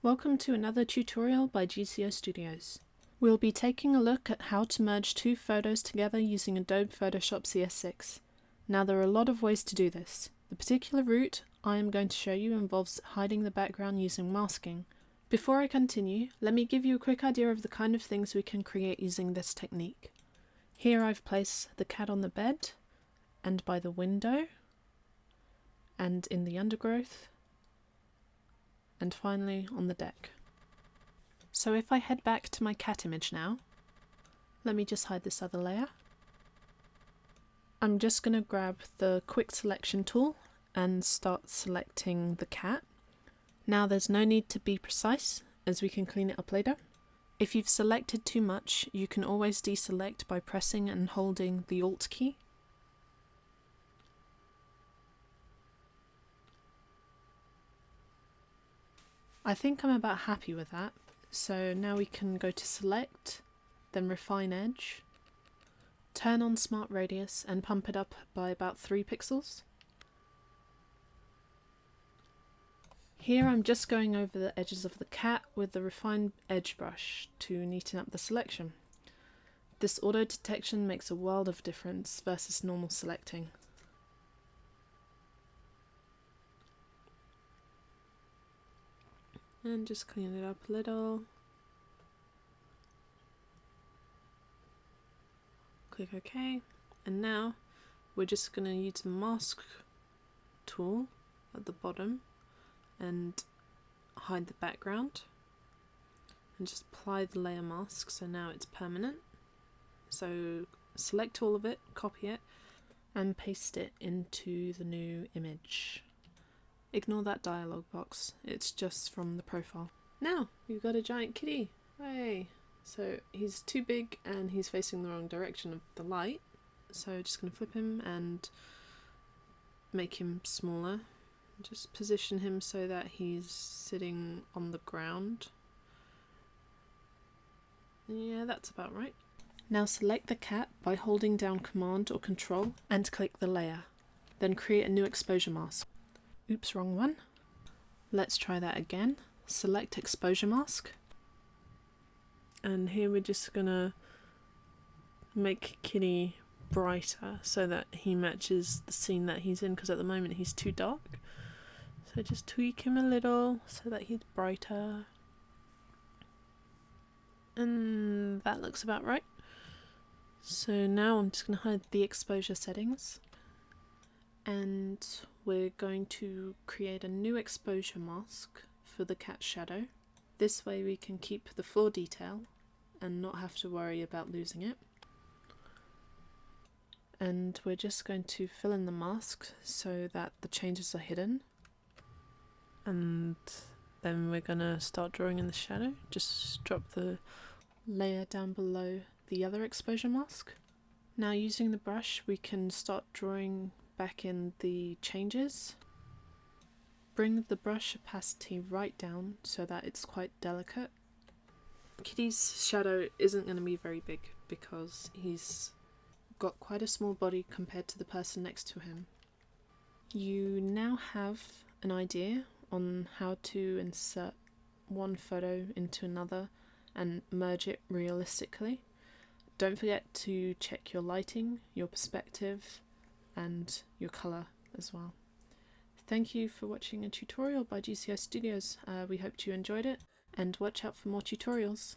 Welcome to another tutorial by GCO Studios. We'll be taking a look at how to merge two photos together using Adobe Photoshop CS6. Now there are a lot of ways to do this. The particular route I am going to show you involves hiding the background using masking. Before I continue, let me give you a quick idea of the kind of things we can create using this technique. Here I've placed the cat on the bed, and by the window, and in the undergrowth, and finally on the deck. So if I head back to my cat image now, let me just hide this other layer. I'm just going to grab the quick selection tool and start selecting the cat. Now there's no need to be precise, as we can clean it up later. If you've selected too much, you can always deselect by pressing and holding the Alt key. I think I'm about happy with that, so now we can go to Select, then Refine Edge, turn on Smart Radius and pump it up by about 3 pixels. Here I'm just going over the edges of the cat with the Refine Edge brush to neaten up the selection. This auto detection makes a world of difference versus normal selecting. And just clean it up a little. Click OK. And now we're just going to use the mask tool at the bottom and hide the background. And just apply the layer mask so now it's permanent. So select all of it, copy it, and paste it into the new image. Ignore that dialog box, it's just from the profile. Now, we've got a giant kitty! Hey! So he's too big and he's facing the wrong direction of the light. So just going to flip him and make him smaller. Just position him so that he's sitting on the ground. Yeah, that's about right. Now select the cat by holding down Command or Control and click the layer. Then create a new exposure mask. Oops, wrong one. Let's try that again. Select exposure mask. And here we're just gonna make Kitty brighter so that he matches the scene that he's in, because at the moment he's too dark. So just tweak him a little so that he's brighter. And that looks about right. So now I'm just gonna hide the exposure settings. And we're going to create a new exposure mask for the cat shadow. This way we can keep the floor detail and not have to worry about losing it. And we're just going to fill in the mask so that the changes are hidden. And then we're going to start drawing in the shadow. Just drop the layer down below the other exposure mask. Now using the brush we can start drawing back in the changes. Bring the brush opacity right down so that it's quite delicate. Kitty's shadow isn't going to be very big because he's got quite a small body compared to the person next to him. You now have an idea on how to insert one photo into another and merge it realistically. Don't forget to check your lighting, your perspective, and your colour as well. Thank you for watching a tutorial by GCO Studios. We hope you enjoyed it, and watch out for more tutorials.